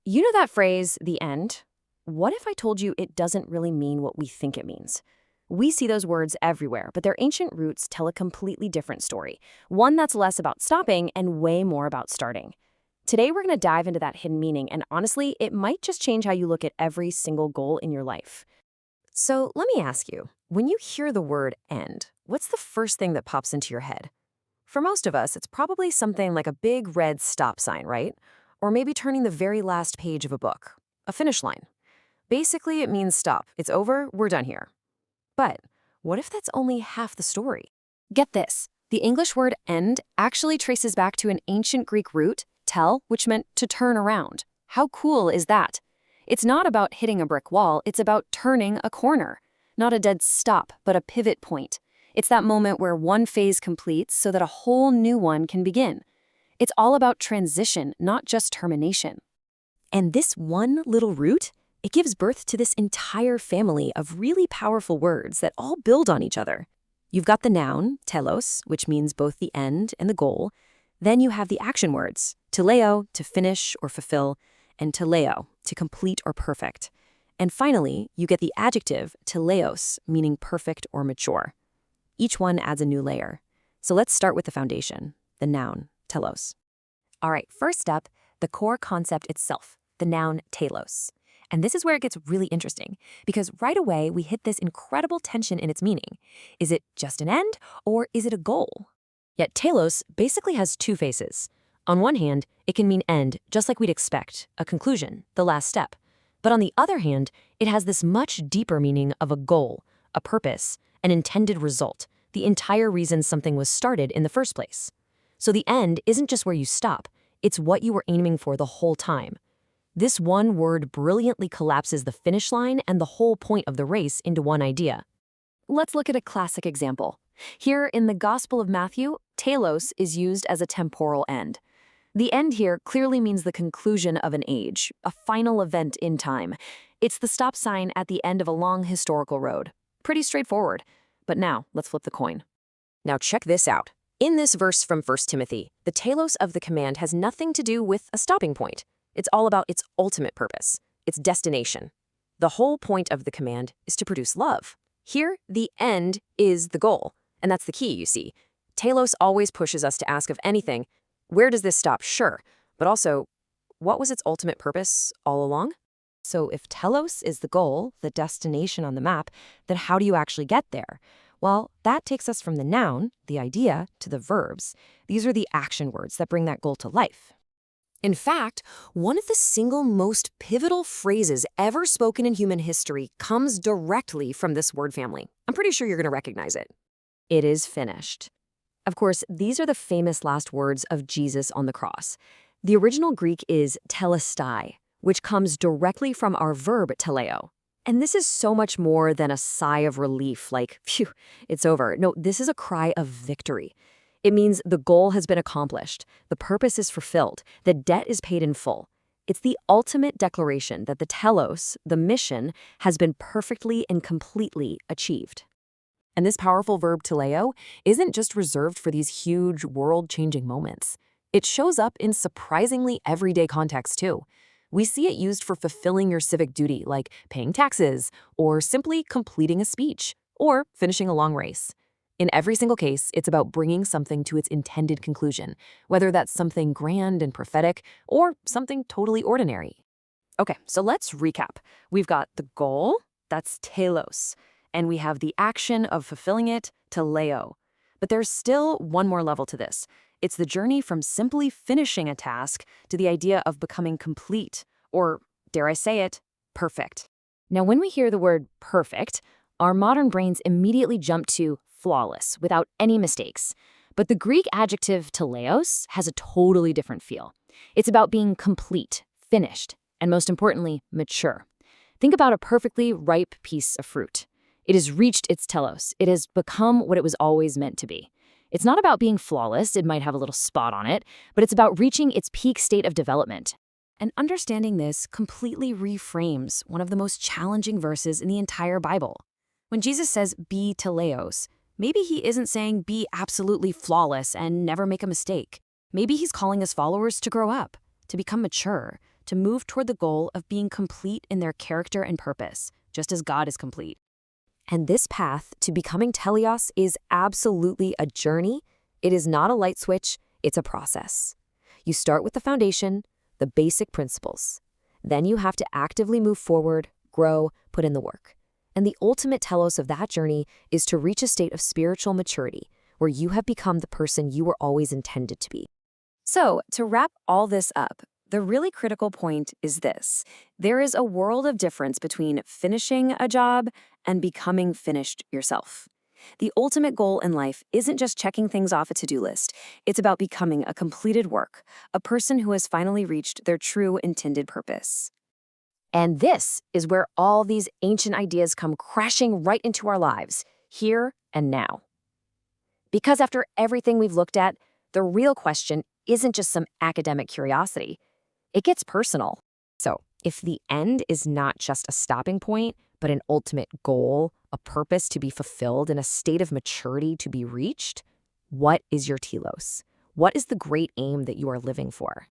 You know that phrase, the end? What if I told you it doesn't really mean what we think it means? We see those words everywhere, but their ancient roots tell a completely different story, one that's less about stopping and way more about starting. Today, we're going to dive into that hidden meaning, and honestly, it might just change how you look at every single goal in your life. So let me ask you, when you hear the word end, what's the first thing that pops into your head? For most of us, it's probably something like a big red stop sign, right? Or maybe turning the very last page of a book, a finish line. Basically, it means stop. It's over. We're done here. But what if that's only half the story? Get this. The English word end actually traces back to an ancient Greek root, tel, which meant to turn around. How cool is that? It's not about hitting a brick wall. It's about turning a corner. Not a dead stop, but a pivot point. It's that moment where one phase completes so that a whole new one can begin. It's all about transition, not just termination. And this one little root, it gives birth to this entire family of really powerful words that all build on each other. You've got the noun, telos, which means both the end and the goal. Then you have the action words, teleo, to finish or fulfill, and teleo, to complete or perfect. And finally, you get the adjective, teleos, meaning perfect or mature. Each one adds a new layer. So let's start with the foundation, the noun, telos. All right, first up, the core concept itself, the noun telos. And this is where it gets really interesting, because right away we hit this incredible tension in its meaning. Is it just an end, or is it a goal? Yet telos basically has two faces. On one hand, it can mean end, just like we'd expect, a conclusion, the last step. But on the other hand, it has this much deeper meaning of a goal, a purpose, an intended result, the entire reason something was started in the first place. So the end isn't just where you stop, it's what you were aiming for the whole time. This one word brilliantly collapses the finish line and the whole point of the race into one idea. Let's look at a classic example. Here in the Gospel of Matthew, telos is used as a temporal end. The end here clearly means the conclusion of an age, a final event in time. It's the stop sign at the end of a long historical road. Pretty straightforward. But now, let's flip the coin. Now check this out. In this verse from 1 Timothy, the telos of the command has nothing to do with a stopping point. It's all about its ultimate purpose, its destination. The whole point of the command is to produce love. Here, the end is the goal. And that's the key, you see. Telos always pushes us to ask of anything, where does this stop? Sure. But also, what was its ultimate purpose all along? So if telos is the goal, the destination on the map, then how do you actually get there? Well, that takes us from the noun, the idea, to the verbs. These are the action words that bring that goal to life. In fact, one of the single most pivotal phrases ever spoken in human history comes directly from this word family. I'm pretty sure you're going to recognize it. It is finished. Of course, these are the famous last words of Jesus on the cross. The original Greek is Tetelestai, which comes directly from our verb teleo. And this is so much more than a sigh of relief, like, phew, it's over. No, this is a cry of victory. It means the goal has been accomplished, the purpose is fulfilled, the debt is paid in full. It's the ultimate declaration that the telos, the mission, has been perfectly and completely achieved. And this powerful verb teleo isn't just reserved for these huge, world-changing moments. It shows up in surprisingly everyday contexts, too. We see it used for fulfilling your civic duty, like paying taxes, or simply completing a speech, or finishing a long race. In every single case, it's about bringing something to its intended conclusion, whether that's something grand and prophetic, or something totally ordinary. Okay, so let's recap. We've got the goal, that's telos, and we have the action of fulfilling it, teleo. But there's still one more level to this. It's the journey from simply finishing a task to the idea of becoming complete, or, dare I say it, perfect. Now, when we hear the word perfect, our modern brains immediately jump to flawless, without any mistakes. But the Greek adjective teleos has a totally different feel. It's about being complete, finished, and most importantly, mature. Think about a perfectly ripe piece of fruit. It has reached its telos. It has become what it was always meant to be. It's not about being flawless, it might have a little spot on it, but it's about reaching its peak state of development. And understanding this completely reframes one of the most challenging verses in the entire Bible. When Jesus says, be teleos, maybe he isn't saying be absolutely flawless and never make a mistake. Maybe he's calling his followers to grow up, to become mature, to move toward the goal of being complete in their character and purpose, just as God is complete. And this path to becoming Teleos is absolutely a journey. It is not a light switch, it's a process. You start with the foundation, the basic principles. Then you have to actively move forward, grow, put in the work. And the ultimate telos of that journey is to reach a state of spiritual maturity, where you have become the person you were always intended to be. So, to wrap all this up, the really critical point is this. There is a world of difference between finishing a job and becoming finished yourself. The ultimate goal in life isn't just checking things off a to-do list. It's about becoming a completed work, a person who has finally reached their true intended purpose. And this is where all these ancient ideas come crashing right into our lives, here and now. Because after everything we've looked at, the real question isn't just some academic curiosity. It gets personal. So, if the end is not just a stopping point, but an ultimate goal, a purpose to be fulfilled, and a state of maturity to be reached, what is your telos? What is the great aim that you are living for?